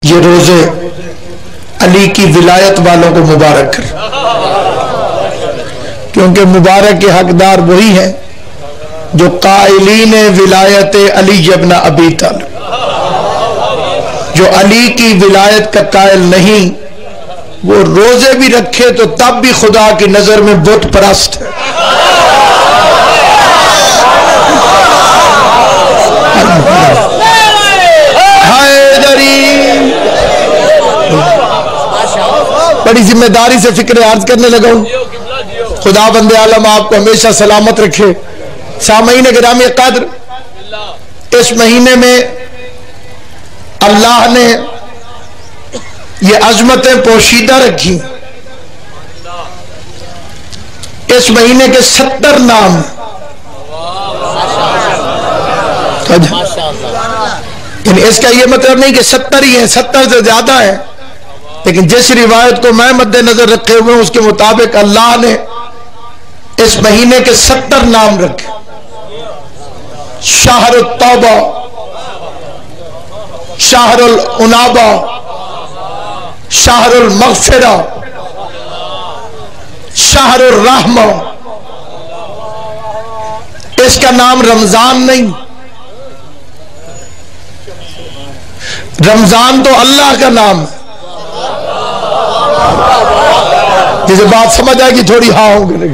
یہ روزے علی کی ولایت والوں کو مبارک کر، کیونکہ مبارک کے حقدار وہی ہیں جو قائلین ولایت علی ابن ابی طالب، جو علی کی ولایت کا قائل نہیں وہ روزے بھی رکھے تو تب بھی خدا کی نظر میں بت پرست ہے۔ بڑی ذمہ داری سے فکر عرض کرنے لگا ہوں، خدا بند عالم آپ کو ہمیشہ سلامت رکھے۔ سامعین گرامی قدر، اس مہینے میں اللہ نے یہ عظمتیں پوشیدہ رکھی۔ اس مہینے کے 70 نام، یعنی اس کا یہ مطلب نہیں کہ 70 ہی ہیں، 70 سے زیادہ ہیں، لیکن جس روایت کو میں مد نظر رکھے ہوئے اس کے مطابق اللہ نے اس مہینے کے 70 نام رکھے۔ شہر التوبہ، شہر الانابہ، شہر المغفرہ، شہر الرحمہ۔ اس کا نام رمضان نہیں، رمضان تو اللہ کا نام ہے۔ جسے بات سمجھ آئے گی تھوڑی ہاں ہوں گے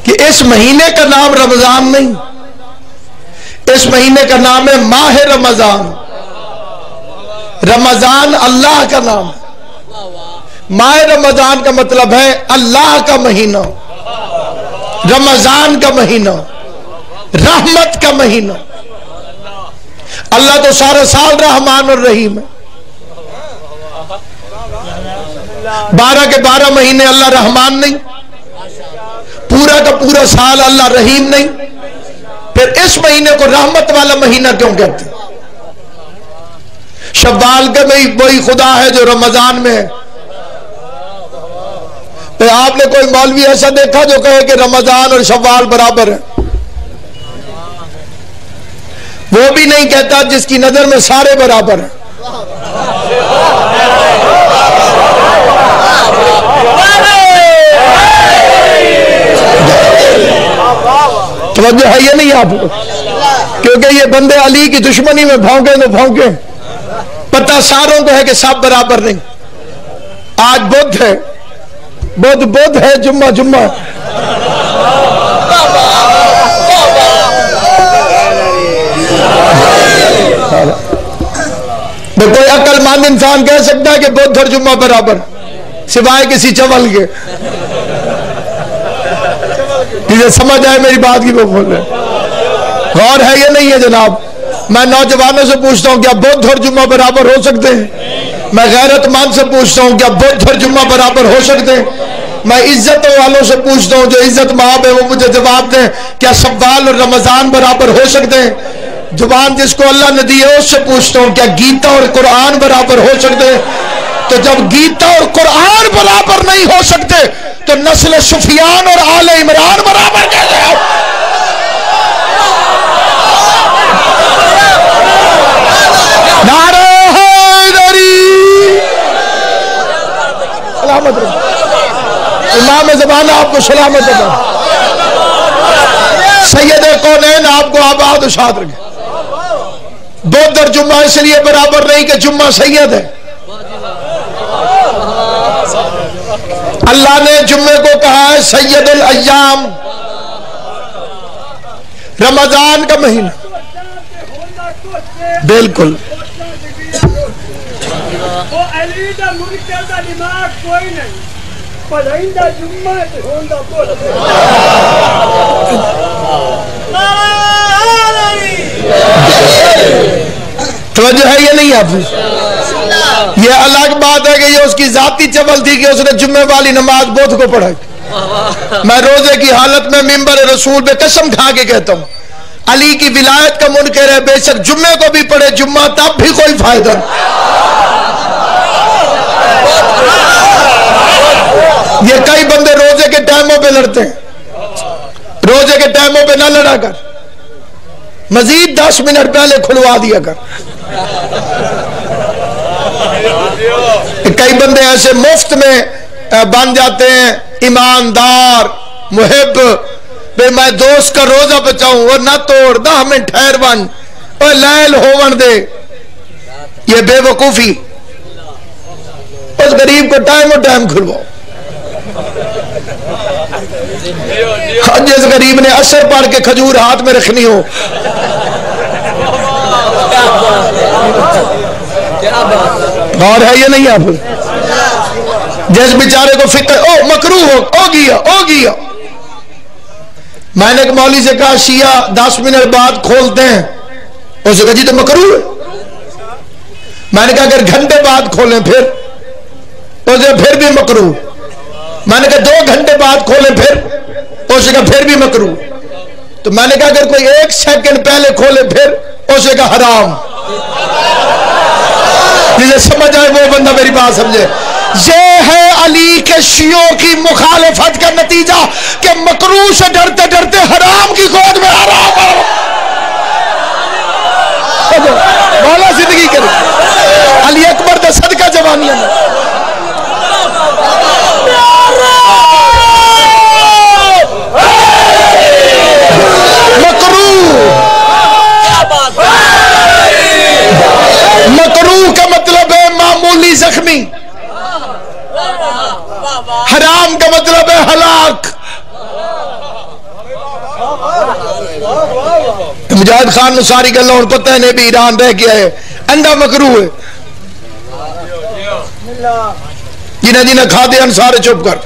کہ اس مہینے کا نام رمضان نہیں، اس مہینے کا نام ہے ماہ رمضان۔ رمضان اللہ کا نام ہے، ماہ رمضان کا مطلب ہے اللہ کا مہینہ، رمضان کا مہینہ، رحمت کا مہینہ۔ اللہ تو سارا سال رحمان الرحیم ہے، 12 کے 12 مہینے اللہ رحمان نہیں، پورا کا پورا سال اللہ رحیم نہیں، پھر اس مہینے کو رحمت والا مہینہ کیوں کہتے ہیں؟ شوال کا میں وہی خدا ہے جو رمضان میں ہے۔ پھر آپ نے کوئی مولوی ایسا دیکھا جو کہے کہ رمضان اور شوال برابر ہے؟ وہ بھی نہیں کہتا جس کی نظر میں سارے برابر ہیں۔ توجہ ہے یہ نہیں آپ کو؟ کیونکہ یہ بندے علی کی دشمنی میں بھونکے تو بھونکے، پتہ ساروں کو ہے کہ سب برابر نہیں۔ آج بدھ ہے، بدھ ہے، جمعہ جمعہ۔ کوئی عقل مند انسان کہہ سکتا ہے کہ بدھ اور جمعہ برابر سوائے کسی چول کے؟ جسے سمجھ آئے میری بات کی وہ بول رہے۔ غور ہے یہ نہیں ہے جناب؟ میں نوجوانوں سے پوچھتا ہوں کیا بدھ اور جمعہ برابر ہو سکتے ہیں؟ میں غیرت مند سے پوچھتا ہوں کیا بدھ اور جمعہ برابر ہو سکتے ہیں؟ میں عزت والوں سے پوچھتا ہوں جو عزت مآب ہے وہ مجھے جواب دیں کیا شوال اور رمضان برابر ہو سکتے ہیں؟ زبان جس کو اللہ نے دی ہے اس سے پوچھتا ہوں کیا گیتا اور قرآن برابر ہو سکتے ہیں؟ تو جب گیتا اور قرآن برابر نہیں ہو سکتے تو نسل سفیان اور آل عمران برابر کیسے ہو؟ نعرہ حیدری! سلامت رہے امام زمانہ، آپ کو سلامت رہے، سید کونین آپ کو آباد و شاد رکھے۔ بدھ اور جمعہ اس لیے برابر نہیں کہ جمعہ سید ہے۔ اللہ نے جمعے کو کہا ہے سید الایام، رمضان کا مہینہ۔ بالکل توجہ ہے یہ نہیں آپ؟ یہ الگ بات ہے کہ یہ اس کی ذاتی چول تھی کہ اس نے جمعے والی نماز بدھ کو پڑھا۔ میں روزے کی حالت میں منبر رسول پہ قسم کھا کے کہتا ہوں علی کی ولایت کا منکر ہے، بے شک جمعے کو بھی پڑھے جمعہ تب بھی کوئی فائدہ نہیں۔ یہ کئی بندے روزے کے ٹائموں پہ لڑتے ہیں، روزے کے ٹائموں پہ نہ لڑا کر، مزید 10 منٹ پہلے کھلوا دیا کر۔ کئی بندے ایسے مفت میں بن جاتے ہیں ایماندار محب، بے میں دوست کا روزہ بچاؤں اور نہ توڑ 10 منٹ ٹھہر بن اور لیل ہون دے، یہ بے وقوفی۔ اس غریب کو ٹائم و ٹائم کھلواؤ۔ جس غریب نے عصر پڑھ کے کھجور ہاتھ میں رکھنی ہو، اور ہے یہ نہیں آپ، جس بیچارے کو فکر او مکروہ ہو گیا۔ میں نے ایک مولوی سے کہا شیعہ 10 منٹ بعد کھولتے ہیں، اسے کہا جی تو مکروہ ہے۔ میں نے کہا اگر گھنٹے بعد کھولیں اسے پھر بھی مکروہ۔ میں نے کہا 2 گھنٹے بعد کھولیں اسے کہا پھر بھی مکروہ۔ تو میں نے کہا اگر کوئی 1 سیکنڈ پہلے کھولے اسے کہا حرام۔ جسے سمجھ آئے وہ بندہ میری بات سمجھے۔ یہ ہے علی کے شیعوں کی مخالفت کا نتیجہ کہ مکروہ سے ڈرتے ڈرتے حرام کی گود میں حرام۔ مولا زندگی کرے علی اکبر دا صدقہ جوانیاں میں مکروہ کا مطلب ہے معمولی زخمی، حرام کا مطلب ہے ہلاک۔ مجاہد خان نصاری کا لون پتہ ہے بھی ایران رہ گیا ہے، انڈا مکروہ ہے۔ جنہیں کھا دیا سارے چپ کر۔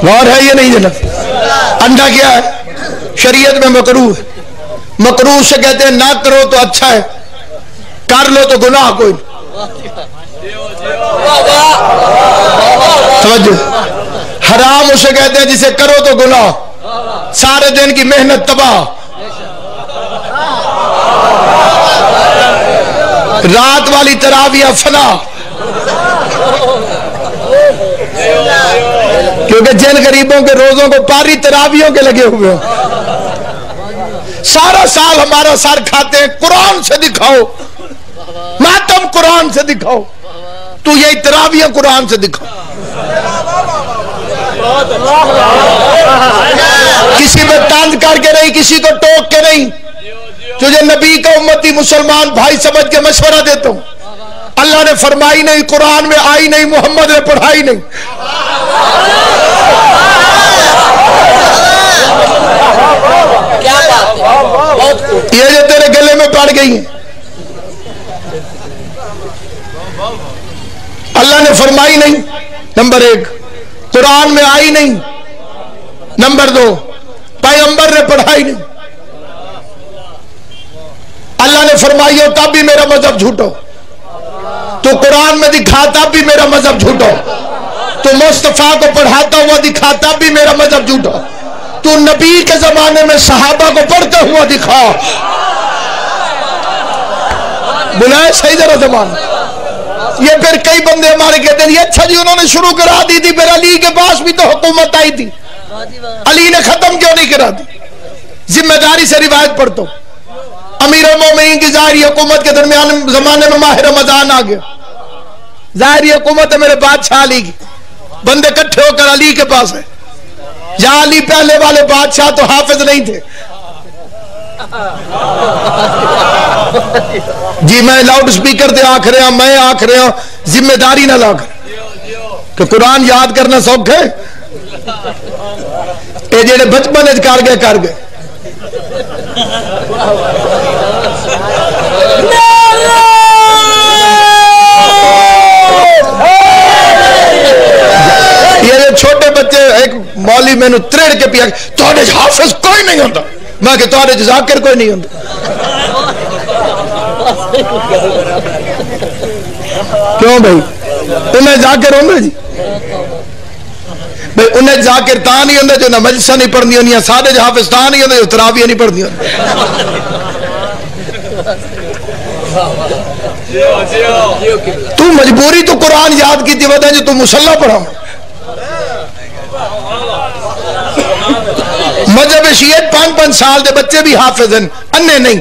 اور ہے یہ نہیں جناب، انڈا کیا ہے؟ شریعت میں مکروہ ہے۔ مکروہ سے کہتے ہیں نہ کرو تو اچھا ہے، کر لو تو گناہ کوئی توجہ۔ حرام اسے کہتے ہیں جسے کرو تو گناہ، سارے دن کی محنت تباہ، رات والی تراویح فنا۔ کیونکہ جن غریبوں کے روزوں کو پاری تراویحوں کے لگے ہوئے ہیں، سارا سال ہمارا سر کھاتے ہیں، قرآن سے دکھاؤ، ماتم قرآن سے دکھاؤ، تو یہ تراویح قرآن سے دکھاؤ۔ کسی پہ طنز کر کے نہیں، کسی کو ٹوک کے نہیں، تجھے نبی کا امتی مسلمان بھائی سمجھ کے مشورہ دیتا ہوں۔ اللہ نے فرمائی نہیں، قرآن میں آئی نہیں، محمد نے پڑھائی نہیں۔ یہ جو تیرے گلے میں پڑ گئی ہیں، اللہ نے فرمائی نہیں، نمبر 1، قرآن میں آئی نہیں، نمبر 2، پیغمبر نے پڑھائی نہیں۔ اللہ نے فرمائی ہو تب بھی میرا مذہب جھوٹو، تو قرآن میں دکھاتا بھی میرا مذہب جھوٹو، تو مصطفیٰ کو پڑھاتا ہوا دکھاتا بھی میرا مذہب جھوٹو، تو نبی کے زمانے میں صحابہ کو پڑھتا ہوا دکھا۔ بلائے صحیح ذرا زمان۔ یہ پھر کئی بندے ہمارے کہتے ہیں اچھا جی انہوں نے شروع کرا دی تھی، پھر علی کے پاس بھی تو حکومت آئی تھی، علی نے ختم کیوں نہیں کرا دی؟ ذمہ داری سے روایت پڑھتا ہوں۔ امیر المومنین کی ظاہری حکومت کے درمیان زمانے میں ماہ رمضان آ گیا، ظاہری حکومت ہے میرے بادشاہ علی کی، بندے کٹھے ہو کر علی کے پاس ہے۔ یا علی پہلے والے بادشاہ تو حافظ نہیں تھے، جی میں لاؤڈ سپیکر دے آکھ رہا، میں آکھ رہا، ذمہ داری نہ لا کر کہ قرآن یاد کرنا سوکھ ہے، اے جیڑے بچپن کر گئے۔ یہ چھوٹے بچے ایک مولوی میں نے تریڑ کے پیا تھوڑے حافظ کوئی نہیں ہوتا، میں کہ تھوڑے ذاکر کوئی نہیں ہوتا۔ کیوں بھائی انہیں ذاکر ہوندے جی؟ بھائی انہیں ذاکر تاں نہیں ہوندے جو نہ مجلسہ نہیں پڑھنی ہونی، سادے جو حافظ تاں نہیں ہوندے جو تراویح نہیں پڑھنی ہونی۔ تو مجبوری تو قرآن یاد کی تھی وجہ جو تو مسلح پڑھا۔ مذہب شیعت 5 سال دے بچے بھی حافظ ہیں، انے نہیں۔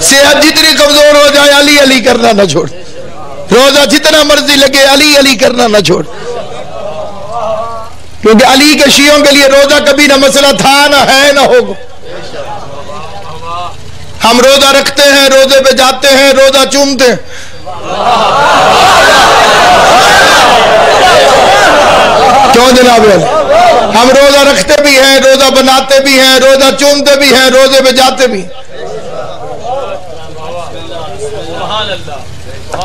صحت جتنی کمزور ہو جائے علی علی کرنا نہ چھوڑ. روزہ جتنا مرضی لگے علی علی کرنا نہ چھوڑ. کیونکہ علی کے شیعوں کے لیے روزہ کبھی نہ مسئلہ تھا نہ ہے نہ ہوگا. ہم روزہ رکھتے ہیں, روزے پہ جاتے ہیں, روزہ چومتے ہیں. کیوں جناب؟ ہم روزہ رکھتے بھی ہیں, روزہ بناتے بھی ہیں, روزہ چومتے بھی ہیں, روزے پہ جاتے بھی ہیں.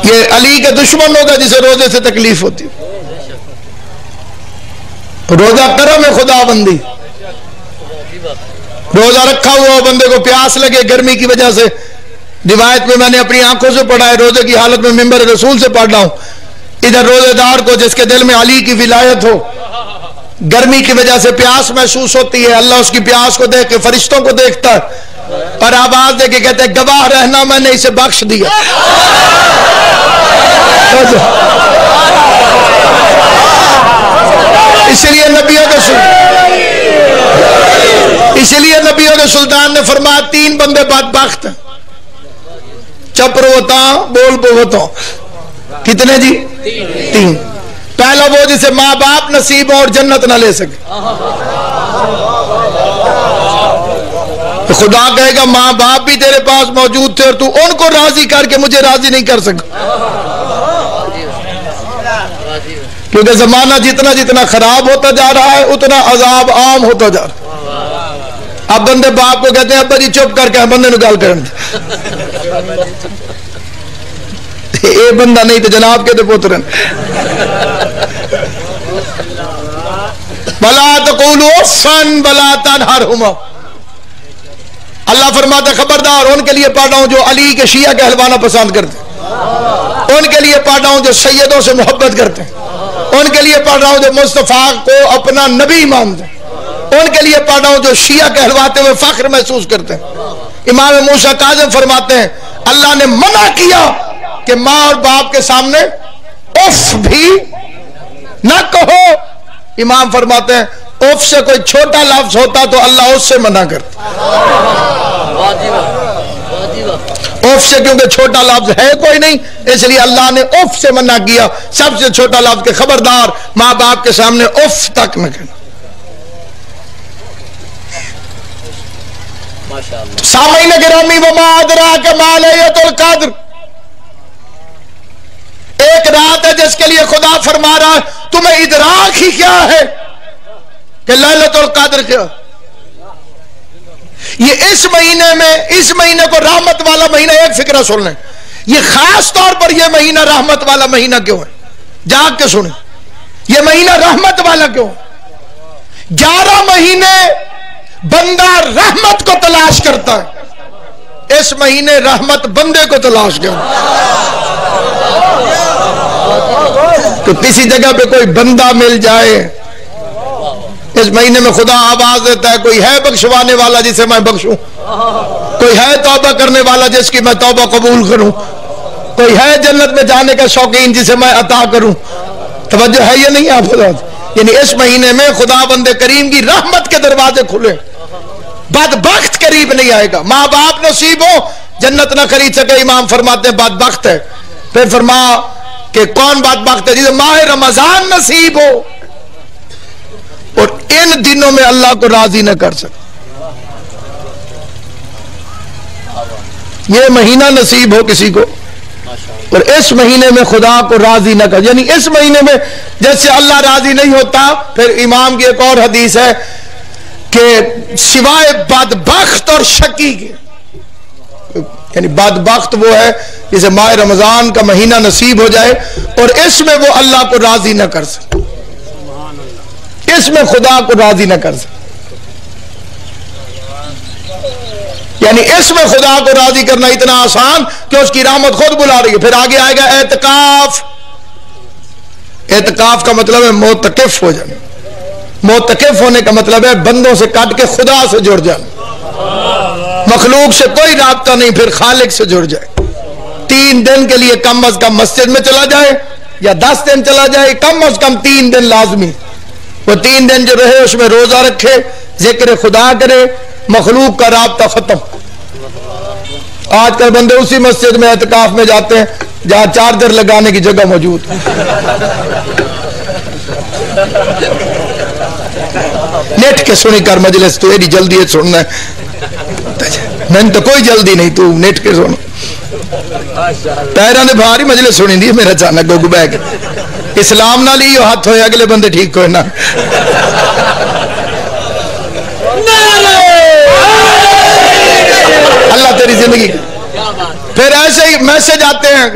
یہ علی کے دشمن ہوگا جسے روزے سے تکلیف ہوتی. روزہ کرم ہے خدا بندی. روزہ رکھا ہوا بندے کو پیاس لگے گرمی کی وجہ سے, روایت میں نے اپنی آنکھوں سے پڑھا ہے, روزے کی حالت میں منبر رسول سے پڑھ رہا ہوں. ادھر روزے دار کو جس کے دل میں علی کی ولایت ہو, گرمی کی وجہ سے پیاس محسوس ہوتی ہے, اللہ اس کی پیاس کو دیکھ کے فرشتوں کو دیکھتا ہے اور آواز دے کے کہتے ہیں گواہ رہنا میں نے اسے بخش دیا. اس لیے نبیوں کے سلطان نے فرمایا تین بندے بدبخت ہیں, چپ روتا بول بوتا. کتنے جی؟ تین. پہلا وہ جسے ماں باپ نصیب اور جنت نہ لے سکے. خدا کہے گا ماں باپ بھی تیرے پاس موجود تھے اور تو ان کو راضی کر کے مجھے راضی نہیں کر سکا. کیونکہ زمانہ جتنا جتنا خراب ہوتا جا رہا ہے اتنا عذاب عام ہوتا جا رہا ہے. اب بندے باپ کو کہتے ہیں ابا جی چپ کر کے بندے نو گل کرن اے بندہ نہیں تو جناب کے دے پوترن. بلا تقولوا اف بلا تنہرہما. اللہ فرماتا ہے خبردار ان کے لیے پڑھ رہا ہوں جو علی کے شیعہ کہلوانا پسند کرتے ہیں, ان کے لیے پڑھ رہا ہوں جو سیدوں سے محبت کرتے ہیں, ان کے لیے پڑھ رہا ہوں جو مصطفیٰ کو اپنا نبی مانتے ہیں, ان کے لیے پڑھ رہا ہوں جو شیعہ کہلواتے ہوئے فخر محسوس کرتے ہیں. امام موسیٰ کاظم فرماتے ہیں اللہ نے منع کیا کہ ماں اور باپ کے سامنے اف بھی نہ کہو. امام فرماتے ہیں اف سے کوئی چھوٹا لفظ ہوتا تو اللہ اس سے منع کرتا. اف سے کیونکہ چھوٹا لفظ ہے کوئی نہیں اس لیے اللہ نے اف سے منع کیا. سب سے چھوٹا لفظ کہ خبردار ماں باپ کے سامنے اف تک نہ کہنا. سامعین گرامی وما ادراک ما لیلۃ القدر, ایک رات ہے جس کے لیے خدا فرما رہا ہے تمہیں ادراک ہی کیا ہے کہ لیلۃ القدر کیا. یہ اس مہینے کو رحمت والا مہینہ, ایک فکرہ سن لیں, یہ خاص طور پر یہ مہینہ رحمت والا مہینہ کیوں ہے؟ جاگ کے سنیں, یہ مہینہ رحمت والا کیوں ہے؟ 11 مہینے بندہ رحمت کو تلاش کرتا ہے, اس مہینے رحمت بندے کو تلاش کرتا تو کسی جگہ پہ کوئی بندہ مل جائے. اس مہینے میں خدا آواز دیتا ہے کوئی ہے بخشوانے والا جسے میں بخشوں, کوئی ہے توبہ کرنے والا جس کی میں توبہ قبول کروں, کوئی ہے جنت میں جانے کا شوقین جسے میں عطا کروں. توجہ ہے یہ نہیں آپ حضرات؟ یعنی اس مہینے میں خدا بند کریم کی رحمت کے دروازے کھلے. بدبخت قریب نہیں آئے گا. ماں باپ نصیب ہو جنت نہ خرید سکے, امام فرماتے ہیں بدبخت ہے. پھر فرما کہ کون بدبخت ہے؟ جسے ماہ رمضان نصیب ہو اور ان دنوں میں اللہ کو راضی نہ کر سکے. یہ مہینہ نصیب ہو کسی کو اور اس مہینے میں خدا کو راضی نہ کر, یعنی اس مہینے میں جیسے اللہ راضی نہیں ہوتا. پھر امام کی ایک اور حدیث ہے کہ سوائے بدبخت اور شقی کے, یعنی بدبخت وہ ہے جسے ماہ رمضان کا مہینہ نصیب ہو جائے اور اس میں وہ اللہ کو راضی نہ کر سکے, اس میں خدا کو راضی نہ کر سکے. یعنی اس میں خدا کو راضی کرنا اتنا آسان کہ اس کی رحمت خود بلا رہی ہے. پھر آگے آئے گا اعتکاف. اعتکاف کا مطلب ہے معتکف ہو جانا. معتکف ہونے کا مطلب ہے بندوں سے کٹ کے خدا سے جڑ جانا, مخلوق سے کوئی رابطہ نہیں, پھر خالق سے جڑ جائے. 3 دن کے لیے کم از کم مسجد میں چلا جائے یا 10 دن چلا جائے, کم از کم 3 دن لازمی. وہ 3 دن جو رہے اس میں روزہ رکھے, ذکر خدا کرے, مخلوق کا رابطہ ختم. آج کل بندے اسی مسجد میں اعتکاف میں جاتے ہیں جہاں چارجر لگانے کی جگہ موجود ہے. نیٹ کے سنی کر مجلس، تو ایڈی جلدی ہے سننا ہے، میں تو کوئی جلدی نہیں، تو نیٹ کے سن. پیروں نے بھاری مجلس سنی دی میرا چانا گوگو بیگ اسلام نہ لی ہاتھ ہوئے اگلے بندے ٹھیک ہوئے نا. اللہ تیری زندگی. پھر ایسے ہی میسج آتے ہیں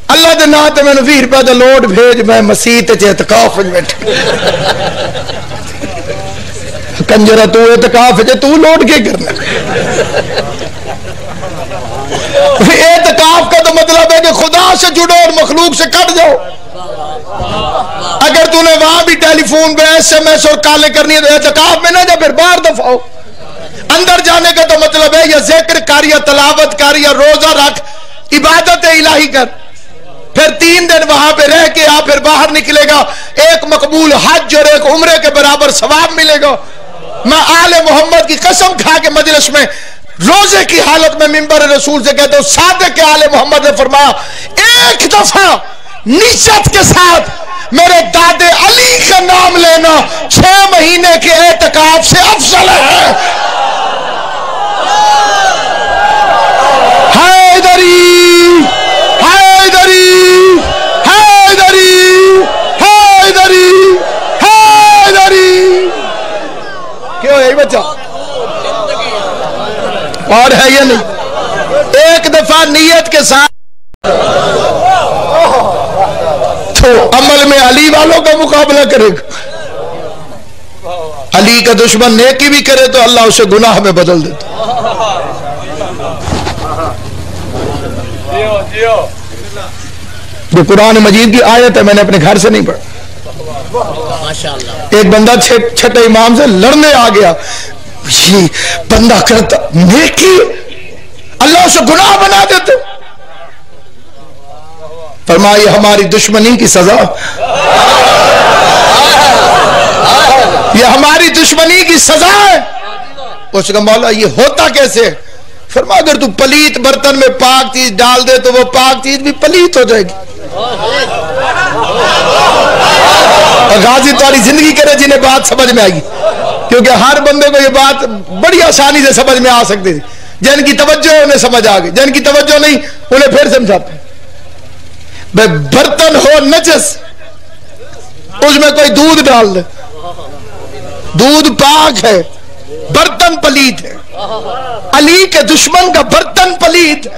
اللہ دے نا تے مینوں 20 روپے دا لوڈ بھیج، میں مسیح تے اعتکاف وچ بیٹھا. کنجرا تو اعتکاف وچ تو لوڈ کے کرنا. اعتکاف کا تو مطلب ہے کہ خدا سے جڑو اور مخلوق سے کٹ جاؤ. اگر تو نے وہاں بھی ٹیلی فون پہ ایس ایم ایس اور کالیں کرنی ہے تو اعتکاف میں نہ جا، پھر باہر دفعو. اندر جانے کا تو مطلب ہے یا ذکر کر یا تلاوت کر یا روزہ رکھ، عبادت الہی کر. پھر 3 دن وہاں پہ رہ کے آپ پھر باہر نکلے گا، ایک مقبول حج اور ایک عمرے کے برابر ثواب ملے گا. میں آل محمد کی قسم کھا کے مجلس میں روزے کی حالت میں منبر رسول سے کہتا ہوں، صادق آل محمد نے فرمایا ایک دفعہ نیت کے ساتھ میرے دادے علی کا نام لینا 6 مہینے کے اعتکاف سے افضل ہے. حیدری حیدری حیدری حیدری حیدری. کیوں ہے بچہ اور ہے یا نہیں؟ ایک دفعہ نیت کے ساتھ تو عمل میں علی والوں کا مقابلہ کرے گا. علی کا دشمن نیکی بھی کرے تو اللہ اسے گناہ میں بدل دیتا. یہ قرآن مجید کی آیت ہے، میں نے اپنے گھر سے نہیں پڑھا. ایک بندہ چھٹے امام سے لڑنے آ گیا، یہ بندہ کرتا نیکی اللہ اسے گناہ بنا دیتے. فرمایا ہماری دشمنی کی سزا، یہ ہماری دشمنی کی سزا ہے. اس کا مولا یہ ہوتا کیسے؟ فرمایا اگر تو پلیت برتن میں پاک چیز ڈال دے تو وہ پاک چیز بھی پلیت ہو جائے گی. غازی تاری زندگی کرے جنہیں بات سمجھ میں آئی، کیونکہ ہر بندے کو یہ بات بڑی آسانی سے سمجھ میں آ سکتی تھی. جن کی توجہ ہے انہیں سمجھ آ گئی، جن کی توجہ نہیں انہیں پھر سمجھاتے ہیں. برتن ہو نجس، اس میں کوئی دودھ ڈال دے، دودھ پاک ہے، برتن پلیت ہے. علی کے دشمن کا برتن پلیت ہے.